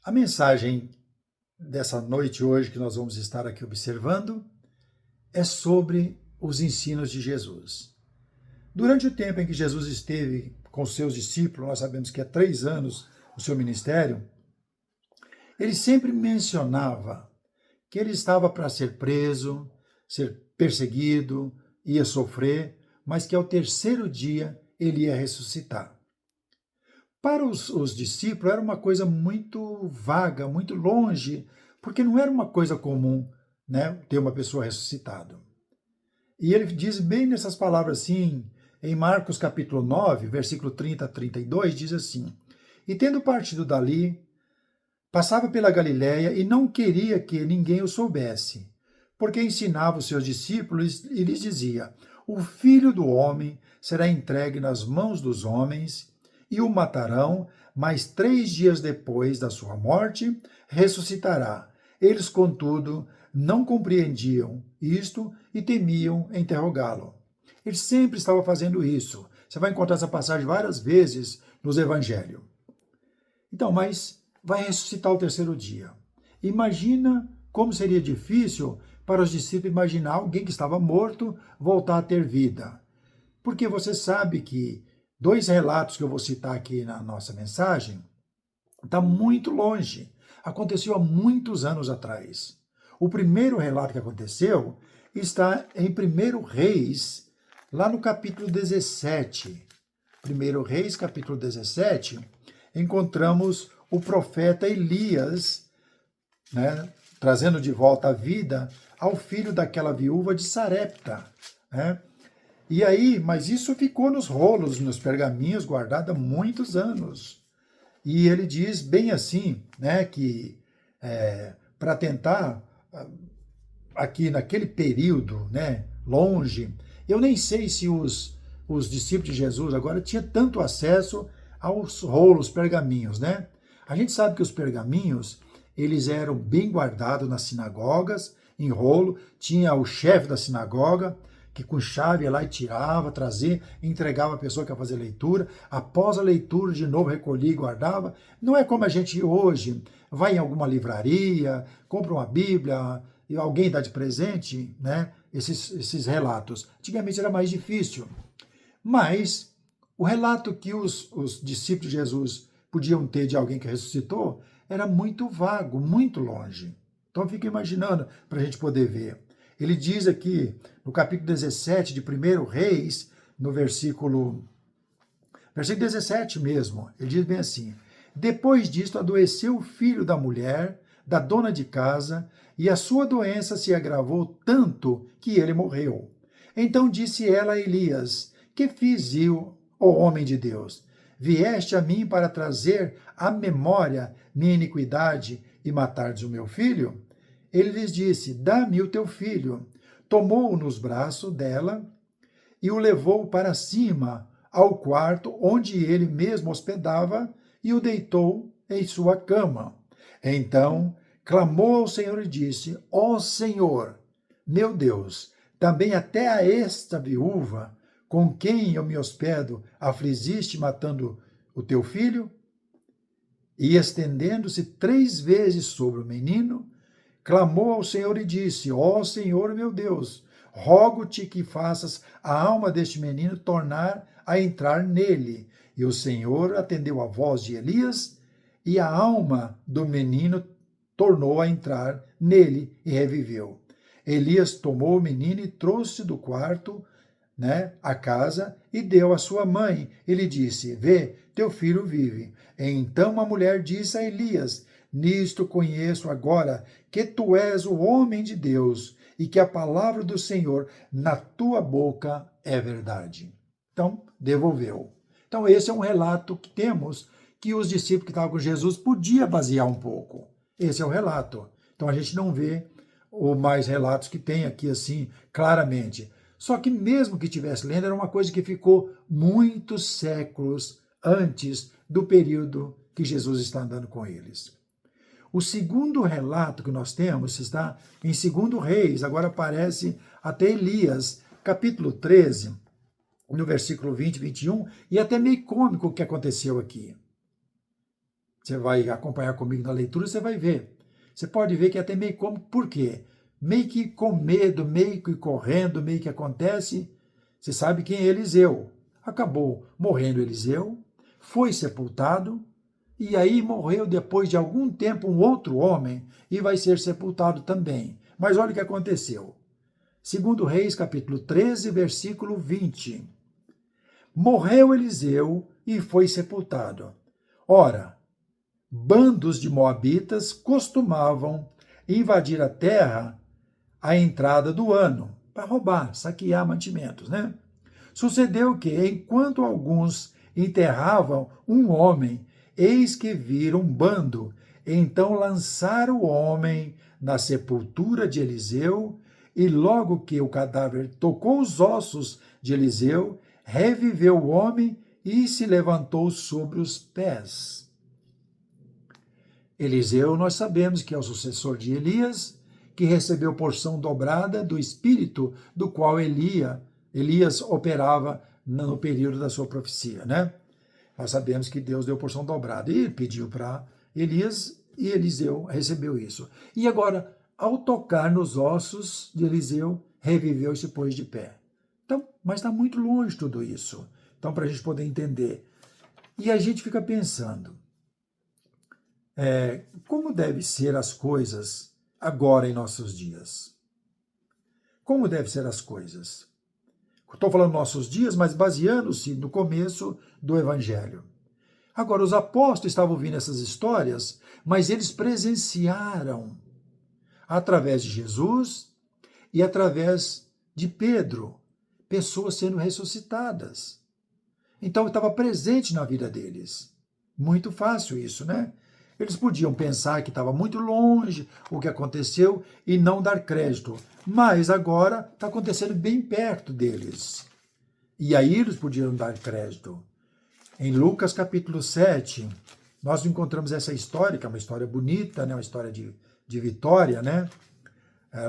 A mensagem dessa noite hoje que nós vamos estar aqui observando é sobre os ensinos de Jesus. Durante o tempo em que Jesus esteve com seus discípulos, nós sabemos que há 3 anos o seu ministério, ele sempre mencionava que ele estava para ser preso, ser perseguido, ia sofrer, mas que ao terceiro dia ele ia ressuscitar. Para os discípulos era uma coisa muito vaga, muito longe, porque não era uma coisa comum, né, ter uma pessoa ressuscitada. E ele diz bem nessas palavras assim, em Marcos capítulo 9, versículo 30 a 32, diz assim: E tendo partido dali, passava pela Galiléia e não queria que ninguém o soubesse, porque ensinava os seus discípulos e lhes dizia: O Filho do Homem será entregue nas mãos dos homens e o matarão, mas 3 dias depois da sua morte ressuscitará. Eles, contudo, não compreendiam isto e temiam interrogá-lo. Ele sempre estava fazendo isso. Você vai encontrar essa passagem várias vezes nos evangelhos. Então, mas vai ressuscitar o terceiro dia. Imagina como seria difícil para os discípulos imaginar alguém que estava morto voltar a ter vida. Porque você sabe que 2 relatos que eu vou citar aqui na nossa mensagem está muito longe. Aconteceu há muitos anos atrás. O primeiro relato que aconteceu está em 1 Reis, lá no capítulo 17. 1 Reis, capítulo 17, encontramos o profeta Elias, né, trazendo de volta a vida ao filho daquela viúva de Sarepta, né? E aí, mas isso ficou nos rolos, nos pergaminhos, guardado há muitos anos. E ele diz bem assim, né, que para tentar, aqui naquele período, né, longe, eu nem sei se os discípulos de Jesus agora tinham tanto acesso aos rolos, pergaminhos, né? A gente sabe que os pergaminhos, eles eram bem guardados nas sinagogas, em rolo, tinha o chefe da sinagoga, que com chave ia lá e tirava, trazia, entregava a pessoa que ia fazer leitura. Após a leitura, de novo recolhia e guardava. Não é como a gente hoje vai em alguma livraria, compra uma Bíblia e alguém dá de presente, né? Esses relatos. Antigamente era mais difícil. Mas o relato que os discípulos de Jesus podiam ter de alguém que ressuscitou era muito vago, muito longe. Então fica imaginando para a gente poder ver. Ele diz aqui, no capítulo 17 de 1 Reis, no versículo 17 mesmo, ele diz bem assim: Depois disto adoeceu o filho da mulher, da dona de casa, e a sua doença se agravou tanto que ele morreu. Então disse ela a Elias: Que fiz eu, ó homem de Deus? Vieste a mim para trazer à memória minha iniquidade e matares o meu filho? Ele lhes disse: Dá-me o teu filho. Tomou-o nos braços dela e o levou para cima ao quarto onde ele mesmo hospedava e o deitou em sua cama. Então clamou ao Senhor e disse: Ó Senhor, meu Deus, também até a esta viúva, com quem eu me hospedo, afligiste matando o teu filho? E estendendo-se 3 vezes sobre o menino, clamou ao Senhor e disse: Ó Senhor meu Deus, rogo-te que faças a alma deste menino tornar a entrar nele. E o Senhor atendeu a voz de Elias, e a alma do menino tornou a entrar nele e reviveu. Elias tomou o menino e trouxe do quarto, né, a casa, e deu à sua mãe. Ele disse: Vê, teu filho vive. Então a mulher disse a Elias: Nisto conheço agora que tu és o homem de Deus e que a palavra do Senhor na tua boca é verdade. Então, devolveu. Então, esse é um relato que temos que os discípulos que estavam com Jesus podiam basear um pouco. Esse é o relato. Então, a gente não vê ou mais relatos que tem aqui assim claramente. Só que mesmo que tivesse lendo, era uma coisa que ficou muitos séculos antes do período que Jesus está andando com eles. O segundo relato que nós temos está em 2 Reis, agora aparece até Elias, capítulo 13, no versículo 20 e 21, e até meio cômico o que aconteceu aqui. Você vai acompanhar comigo na leitura, você vai ver. Você pode ver que é até meio como, por quê? Meio que com medo, meio que correndo, meio que acontece. Você sabe quem é Eliseu. Acabou morrendo Eliseu, foi sepultado, e aí morreu depois de algum tempo um outro homem e vai ser sepultado também. Mas olha o que aconteceu. Segundo Reis, capítulo 13, versículo 20. Morreu Eliseu e foi sepultado. Ora, bandos de moabitas costumavam invadir a terra à entrada do ano para roubar, saquear mantimentos, né? Sucedeu que, enquanto alguns enterravam um homem, eis que viram um bando, então lançaram o homem na sepultura de Eliseu, e logo que o cadáver tocou os ossos de Eliseu, reviveu o homem e se levantou sobre os pés. Eliseu, nós sabemos que é o sucessor de Elias, que recebeu porção dobrada do espírito do qual Elias operava no período da sua profecia, né? Nós sabemos que Deus deu porção dobrada e pediu para Elias e Eliseu recebeu isso. E agora, ao tocar nos ossos de Eliseu, reviveu e se pôs de pé. Então, mas está muito longe tudo isso. Então, para a gente poder entender. E a gente fica pensando, como devem ser as coisas agora em nossos dias? Como devem ser as coisas? Estou falando nossos dias, mas baseando-se no começo do Evangelho. Agora, os apóstolos estavam ouvindo essas histórias, mas eles presenciaram, através de Jesus e através de Pedro, pessoas sendo ressuscitadas. Então, estava presente na vida deles. Muito fácil isso, né? Eles podiam pensar que estava muito longe o que aconteceu e não dar crédito. Mas agora está acontecendo bem perto deles. E aí eles podiam dar crédito. Em Lucas capítulo 7, nós encontramos essa história, que é uma história bonita, né? Uma história de vitória, né?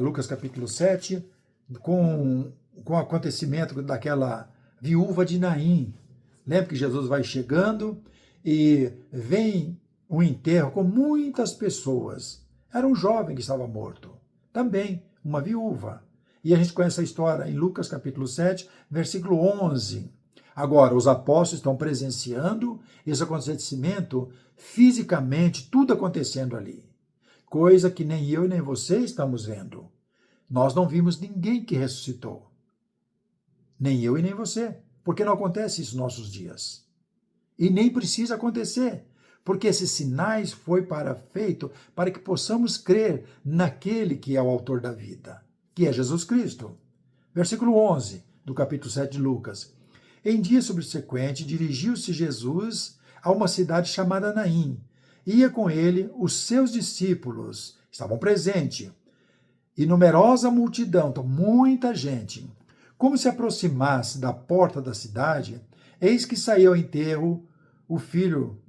Lucas capítulo 7, com o acontecimento daquela viúva de Naim. Lembra que Jesus vai chegando e vem um enterro com muitas pessoas. Era um jovem que estava morto, também uma viúva. E a gente conhece a história em Lucas capítulo 7, versículo 11. Agora, os apóstolos estão presenciando esse acontecimento fisicamente, tudo acontecendo ali. Coisa que nem eu e nem você estamos vendo. Nós não vimos ninguém que ressuscitou. Nem eu e nem você. Porque não acontece isso nos nossos dias. E nem precisa acontecer. Porque esses sinais foi feito para que possamos crer naquele que é o autor da vida, que é Jesus Cristo. Versículo 11 do capítulo 7 de Lucas. Em dia subsequente, dirigiu-se Jesus a uma cidade chamada Naim. Ia com ele os seus discípulos, estavam presentes, e numerosa multidão, então muita gente. Como se aproximasse da porta da cidade, eis que saiu ao enterro o filho,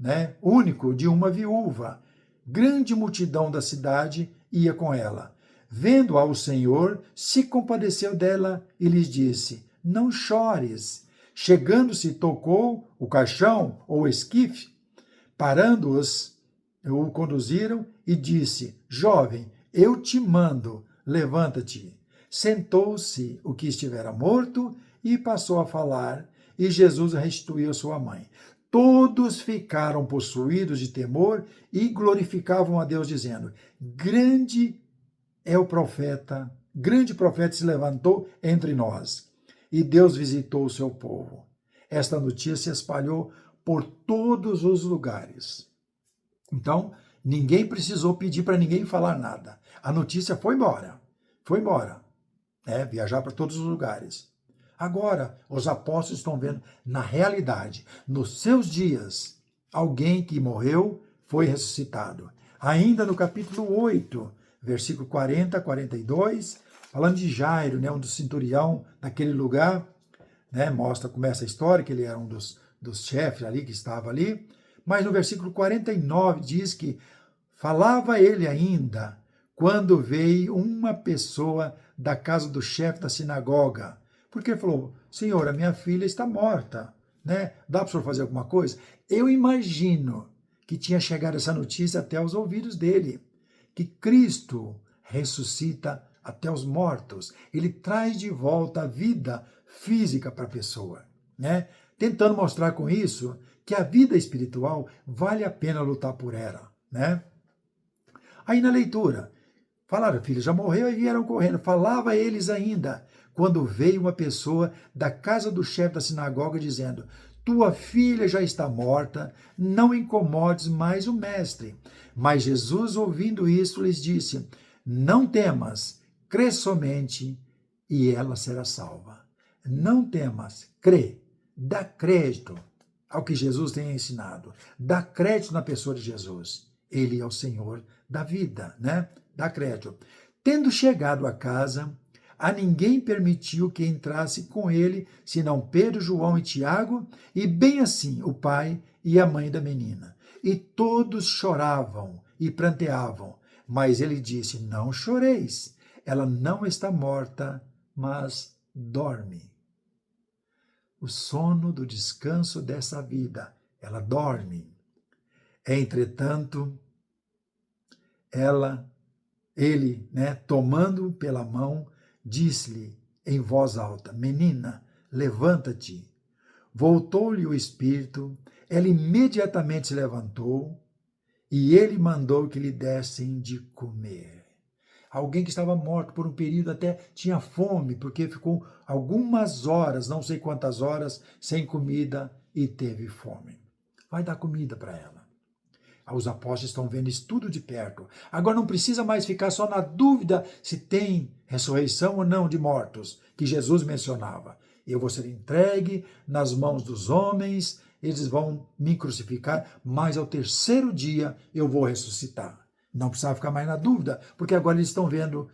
único de uma viúva. Grande multidão da cidade ia com ela. Vendo-a o Senhor, se compadeceu dela e lhes disse: não chores. Chegando-se, tocou o caixão ou esquife, parando-os, o conduziram e disse: jovem, eu te mando, levanta-te. Sentou-se o que estivera morto e passou a falar, e Jesus restituiu sua mãe. Todos ficaram possuídos de temor e glorificavam a Deus, dizendo: grande profeta se levantou entre nós, e Deus visitou o seu povo. Esta notícia se espalhou por todos os lugares. Então, ninguém precisou pedir para ninguém falar nada. A notícia foi embora. Foi embora. Viajar para todos os lugares. Agora, os apóstolos estão vendo, na realidade, nos seus dias, alguém que morreu foi ressuscitado. Ainda no capítulo 8, versículo 40 a 42, falando de Jairo, um dos centurião daquele lugar, mostra como essa história, que ele era um dos chefes ali, que estava ali. Mas no versículo 49 diz que falava ele ainda quando veio uma pessoa da casa do chefe da sinagoga. Porque ele falou: Senhor, a minha filha está morta, Dá para o senhor fazer alguma coisa? Eu imagino que tinha chegado essa notícia até os ouvidos dele, que Cristo ressuscita até os mortos. Ele traz de volta a vida física para a pessoa, né? Tentando mostrar com isso que a vida espiritual vale a pena lutar por ela, né? Aí na leitura, falaram, filho, já morreu e vieram correndo. Falava eles ainda, quando veio uma pessoa da casa do chefe da sinagoga dizendo, tua filha já está morta, não incomodes mais o mestre. Mas Jesus, ouvindo isso, lhes disse, não temas, crê somente e ela será salva. Não temas, crê, dá crédito ao que Jesus tem ensinado, dá crédito na pessoa de Jesus. Ele é o Senhor da vida, né? Dá crédito. Tendo chegado a casa, a ninguém permitiu que entrasse com ele, senão Pedro, João e Tiago, e bem assim o pai e a mãe da menina. E todos choravam e pranteavam, mas ele disse, não choreis, ela não está morta, mas dorme. O sono do descanso dessa vida, ela dorme. Entretanto, ele, tomando pela mão, disse-lhe em voz alta, menina, levanta-te. Voltou-lhe o espírito, ela imediatamente se levantou e ele mandou que lhe dessem de comer. Alguém que estava morto por um período até tinha fome, porque ficou algumas horas, não sei quantas horas, sem comida e teve fome. Vai dar comida para ela. Os apóstolos estão vendo isso tudo de perto. Agora não precisa mais ficar só na dúvida se tem ressurreição ou não de mortos, que Jesus mencionava. Eu vou ser entregue nas mãos dos homens, eles vão me crucificar, mas ao terceiro dia eu vou ressuscitar. Não precisa ficar mais na dúvida, porque agora eles estão vendo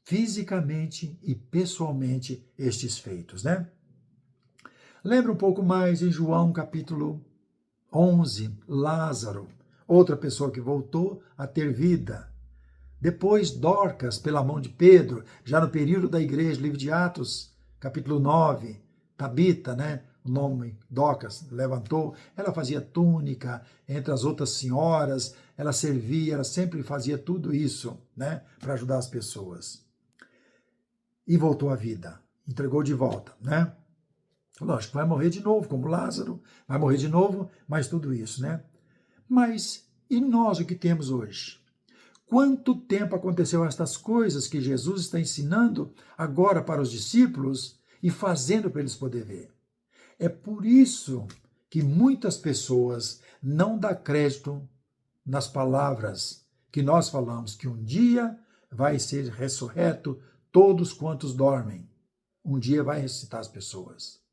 fisicamente e pessoalmente estes feitos, né? Lembra um pouco mais em João capítulo 11, Lázaro, outra pessoa que voltou a ter vida. Depois, Dorcas, pela mão de Pedro, já no período da igreja, livro de Atos, capítulo 9, Tabita, o nome Dorcas, levantou, ela fazia túnica entre as outras senhoras, ela servia, ela sempre fazia tudo isso, para ajudar as pessoas. E voltou à vida, entregou de volta, Lógico, vai morrer de novo, como Lázaro, vai morrer de novo, mas tudo isso, Mas, e nós o que temos hoje? Quanto tempo aconteceu estas coisas que Jesus está ensinando agora para os discípulos e fazendo para eles poderem ver? É por isso que muitas pessoas não dão crédito nas palavras que nós falamos, que um dia vai ser ressurreto todos quantos dormem. Um dia vai ressuscitar as pessoas.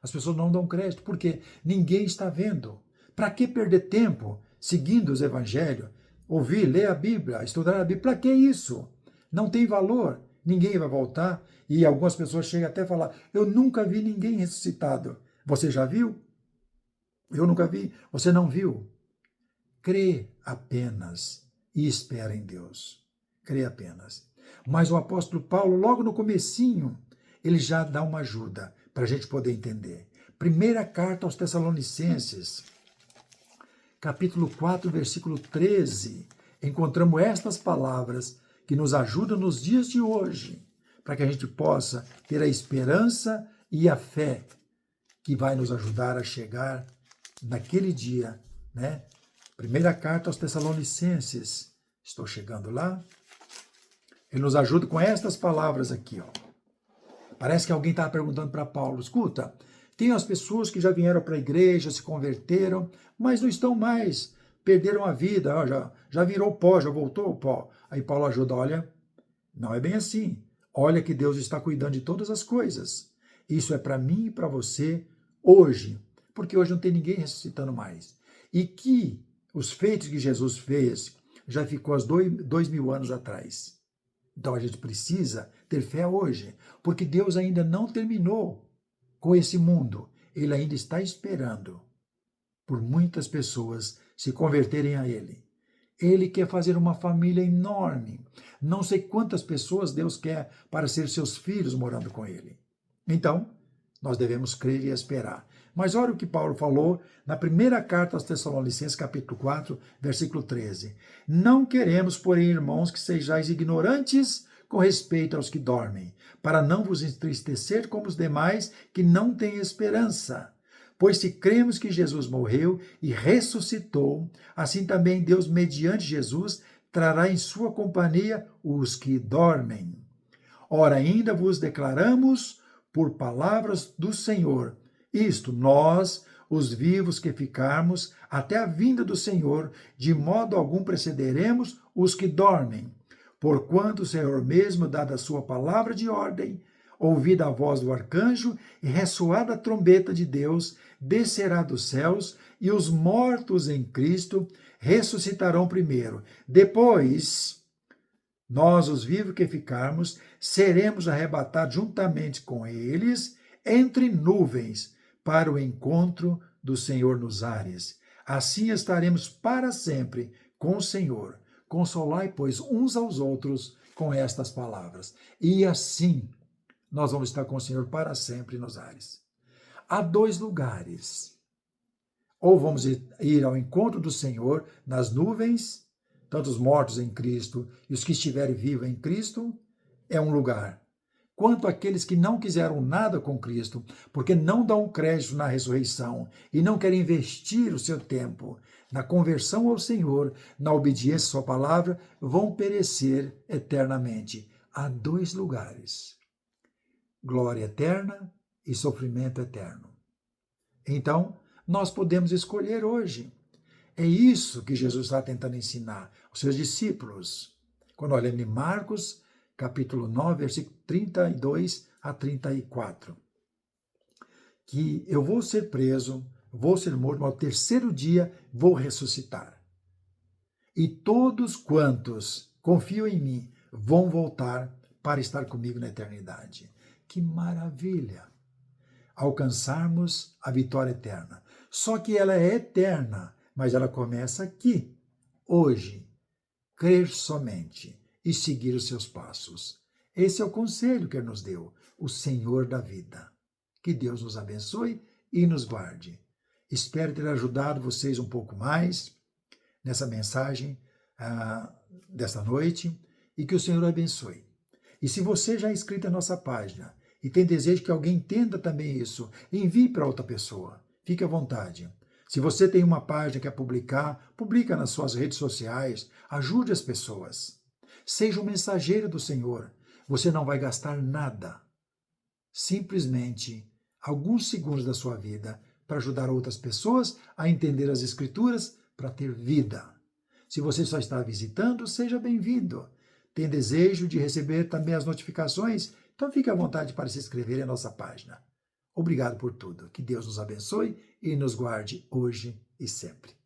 As pessoas não dão crédito, porque ninguém está vendo. Para que perder tempo seguindo os evangelhos? Ouvir, ler a Bíblia, estudar a Bíblia, para que isso? Não tem valor, ninguém vai voltar. E algumas pessoas chegam até a falar, eu nunca vi ninguém ressuscitado. Você já viu? Eu nunca vi, você não viu? Crê apenas e espera em Deus. Crê apenas. Mas o apóstolo Paulo, logo no comecinho, ele já dá uma ajuda para a gente poder entender. Primeira carta aos Tessalonicenses, capítulo 4, versículo 13, encontramos estas palavras que nos ajudam nos dias de hoje, para que a gente possa ter a esperança e a fé que vai nos ajudar a chegar naquele dia, Primeira carta aos Tessalonicenses, estou chegando lá. Ele nos ajuda com estas palavras aqui, Parece que alguém estava perguntando para Paulo, escuta, tem as pessoas que já vieram para a igreja, se converteram, mas não estão mais, perderam a vida, já virou pó, já voltou ao pó. Aí Paulo ajuda, olha, não é bem assim. Olha que Deus está cuidando de todas as coisas. Isso é para mim e para você hoje, porque hoje não tem ninguém ressuscitando mais. E que os feitos que Jesus fez já ficou há 2000 anos atrás. Então a gente precisa ter fé hoje, porque Deus ainda não terminou com esse mundo. Ele ainda está esperando por muitas pessoas se converterem a Ele. Ele quer fazer uma família enorme. Não sei quantas pessoas Deus quer para ser seus filhos morando com Ele. Então, Nós devemos crer e esperar. Mas olha o que Paulo falou na primeira carta aos Tessalonicenses, capítulo 4, versículo 13. Não queremos, porém, irmãos, que sejais ignorantes com respeito aos que dormem, para não vos entristecer como os demais que não têm esperança. Pois se cremos que Jesus morreu e ressuscitou, assim também Deus, mediante Jesus, trará em sua companhia os que dormem. Ora, ainda vos declaramos por palavras do Senhor, isto, nós, os vivos que ficarmos, até a vinda do Senhor, de modo algum precederemos os que dormem. Porquanto o Senhor mesmo, dada a sua palavra de ordem, ouvida a voz do arcanjo e ressoada a trombeta de Deus, descerá dos céus, e os mortos em Cristo ressuscitarão primeiro. Depois, nós, os vivos que ficarmos, seremos arrebatados juntamente com eles entre nuvens para o encontro do Senhor nos ares. Assim estaremos para sempre com o Senhor. Consolai, pois, uns aos outros com estas palavras. E assim nós vamos estar com o Senhor para sempre nos ares. Há dois lugares. Ou vamos ir ao encontro do Senhor nas nuvens, tanto os mortos em Cristo e os que estiverem vivos em Cristo, é um lugar. Quanto àqueles que não quiseram nada com Cristo, porque não dão crédito na ressurreição e não querem investir o seu tempo na conversão ao Senhor, na obediência à sua palavra, vão perecer eternamente. Há dois lugares: glória eterna e sofrimento eterno. Então, nós podemos escolher hoje. É isso que Jesus está tentando ensinar aos seus discípulos. Quando olhamos em Marcos, capítulo 9, versículo 32 a 34. Que eu vou ser preso, vou ser morto, mas ao terceiro dia vou ressuscitar. E todos quantos confiam em mim vão voltar para estar comigo na eternidade. Que maravilha! Alcançarmos a vitória eterna. Só que ela é eterna, mas ela começa aqui, hoje. Crer somente e seguir os seus passos. Esse é o conselho que ele nos deu, o Senhor da vida. Que Deus nos abençoe e nos guarde. Espero ter ajudado vocês um pouco mais nessa mensagem desta noite e que o Senhor abençoe. E se você já é inscrito na nossa página e tem desejo que alguém entenda também isso, envie para outra pessoa. Fique à vontade. Se você tem uma página que quer publicar, publica nas suas redes sociais, ajude as pessoas. Seja um mensageiro do Senhor. Você não vai gastar nada. Simplesmente alguns segundos da sua vida para ajudar outras pessoas a entender as Escrituras para ter vida. Se você só está visitando, seja bem-vindo. Tem desejo de receber também as notificações? Então fique à vontade para se inscrever em nossa página. Obrigado por tudo. Que Deus nos abençoe e nos guarde hoje e sempre.